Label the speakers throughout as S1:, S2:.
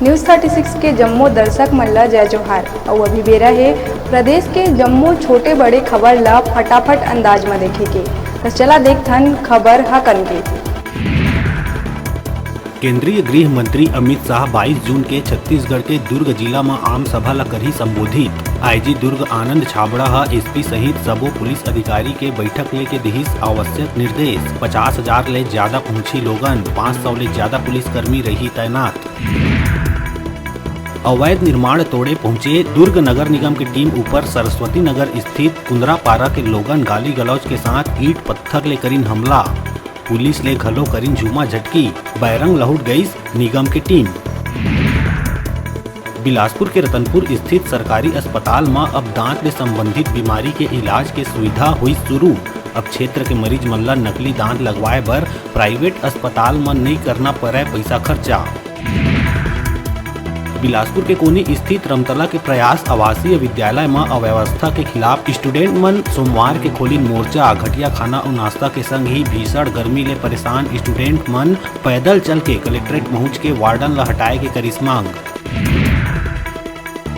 S1: News 36 के जम्मू दर्शक मन ला जय जोहार। और अभी बेरा है प्रदेश के जम्मू छोटे बड़े खबर ला फटाफट अंदाज में देखे के। तो चला देखथन खबर हा कन के।
S2: केंद्रीय गृह मंत्री अमित शाह 22 जून के छत्तीसगढ़ के दुर्ग जिला में आम सभा ला करही संबोधित। आईजी दुर्ग आनंद छाबड़ा हा एसपी सहित सबो पुलिस अधिकारी के बैठक लेके दिहिस आवश्यक निर्देश। 50,000 ले ज्यादा पहुंची लोगन, 500 ले ज्यादा पुलिसकर्मी रही तैनात। अवैध निर्माण तोड़े पहुंचे दुर्ग नगर निगम की टीम ऊपर सरस्वती नगर स्थित कुंदरापारा के लोगन गाली गलौज के साथ ईंट पत्थर ले करीन हमला। पुलिस ले घलो करीन झूमा झटकी, बैरंग लहुट गई निगम की टीम। बिलासपुर के रतनपुर स्थित सरकारी अस्पताल में अब दांत ले संबंधित बीमारी के इलाज के सुविधा हुई शुरू। अब क्षेत्र के मरीज मन ला नकली दांत लगवाए बर प्राइवेट अस्पताल में नहीं करना पड़े पैसा खर्चा। बिलासपुर के कोनी स्थित रमतला के प्रयास आवासीय विद्यालय में अव्यवस्था के खिलाफ स्टूडेंट मन सोमवार के खोली मोर्चा। घटिया खाना और नाश्ता के संग ही भीषण गर्मी ले परेशान स्टूडेंट मन पैदल चल के कलेक्ट्रेट पहुंच के वार्डन ला हटाए के करिस मांग।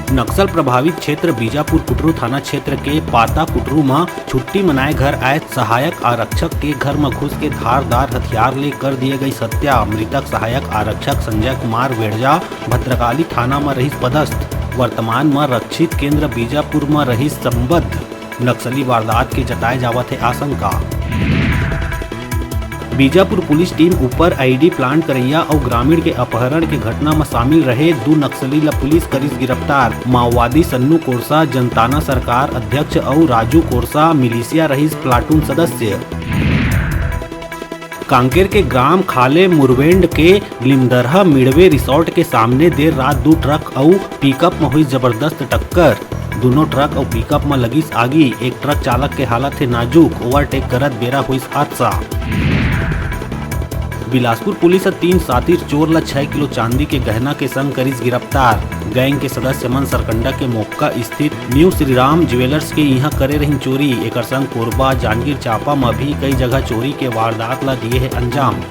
S2: नक्सल प्रभावित क्षेत्र बीजापुर कुटरू थाना क्षेत्र के पाता कुटरू में छुट्टी मनाए घर आए सहायक आरक्षक के घर में घुस के धारदार हथियार ले कर दिए गई हत्या। मृतक सहायक आरक्षक संजय कुमार वेड़जा भद्रकाली थाना में रही पदस्थ, वर्तमान में रक्षित केंद्र बीजापुर में रही संबद्ध। नक्सली वारदात के जताए जावत है आशंका। बीजापुर पुलिस टीम ऊपर आईडी प्लांट करैया और ग्रामीण के अपहरण के घटना में शामिल रहे 2 नक्सली ला पुलिस करिस गिरफ्तार। माओवादी सन्नू कोरसा जनताना सरकार अध्यक्ष और राजू कोरसा मिलिशिया रहीस प्लाटून सदस्य। कांकेर के ग्राम खाले मुरवेंड के लिमदरहा मिड़वे रिसोर्ट के सामने देर रात 2 ट्रक और पिकअप में हुई जबरदस्त टक्कर। दोनों ट्रक और पिकअप में लगिस आगी। एक ट्रक चालक के हालत है नाजुक, ओवरटेक करत बेरा हुई हादसा। बिलासपुर पुलिस 3 सातिर चोर ला 6 किलो चांदी के गहना के संग करिस गिरफ्तार। गैंग के सदस्य मन सरकंडा के मोक्का स्थित न्यू श्रीराम ज्वेलर्स के यहाँ करे रही चोरी। एक संग कोरबा जांजगीर चांपा में भी कई जगह चोरी के वारदात ला दिए है अंजाम।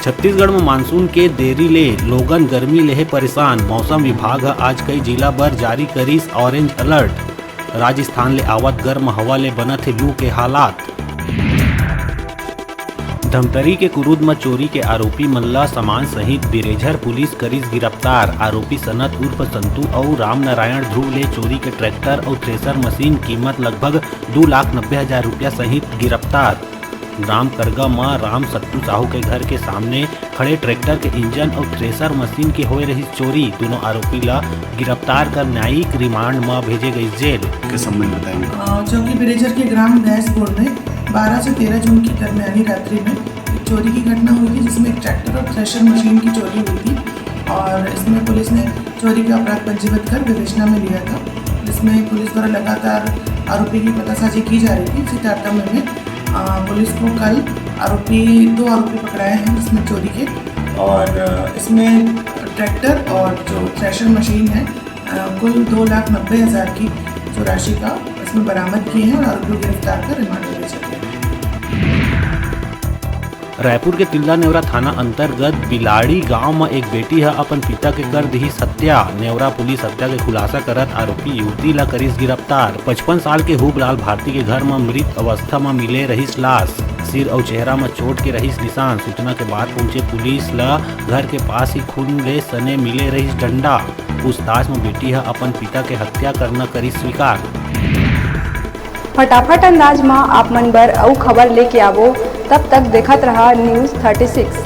S2: छत्तीसगढ़ में मानसून के देरी ले लोगन गर्मी ले है परेशान। मौसम विभाग आज कई जिला पर जारी करिस ऑरेंज अलर्ट। राजस्थान ले आवत गर्म हवा ले बनत है लू के हालात। धमतरी के कुरुद में चोरी के आरोपी मल्ला सामान सहित बिरेझर पुलिस करिस गिरफ्तार। आरोपी सनत उर्फ संतू और राम नारायण ध्रुव ले चोरी के ट्रैक्टर और थ्रेसर मशीन कीमत लगभग 2,90,000 रुपया सहित गिरफ्तार। ग्राम करगा में राम सत्तू साहू के घर के सामने खड़े ट्रैक्टर के इंजन और थ्रेसर मशीन के हुए रही चोरी। दोनों आरोपी ला गिरफ्तार कर न्यायिक रिमांड में भेजे गई जेल के संबंध बताएंगे।
S3: जो कि बिरेझर के ग्राम भैंसपुर में 12 से 13 जून की दरमियानी रात्रि में एक चोरी की घटना हुई थी, जिसमें एक ट्रैक्टर और थ्रेशर मशीन की चोरी हुई थी। और इसमें पुलिस ने चोरी का अपराध पंजीबद्ध कर विवेचना में लिया था, जिसमें पुलिस द्वारा लगातार आरोपी की पतासाजी की जा रही थी। इसी तारतम्य में पुलिस को कल 2 आरोपी पकड़ाए हैं जिसमें चोरी के, और इसमें ट्रैक्टर और जो थ्रेशर मशीन है कुल 2,90,000 की जो राशि का इसमें बरामद किए हैं और आरोपी को गिरफ्तार कर रिमांड में भेजा गया।
S2: रायपुर के तिल्दा नेवरा थाना अंतर्गत बिलाड़ी गांव में एक बेटी है अपन पिता के कर दी हत्या। नेवरा पुलिस हत्या के खुलासा करत आरोपी युवती ला करिस गिरफ्तार। 55 साल के हुबलाल भारती के घर में मृत अवस्था में मिले रहीस लाश। सिर और चेहरा में चोट के रहीस निशान। सूचना के बाद पहुंचे पुलिस ला घर के पास ही खून ले सने मिले रहीस डंडा। पूछताछ में बेटी है अपन पिता के हत्या करना करिस स्वीकार।
S1: फटाफट अंदाज में आप मन बर अउ खबर लेके आवो। तब तक देखत रहा न्यूज़ 36।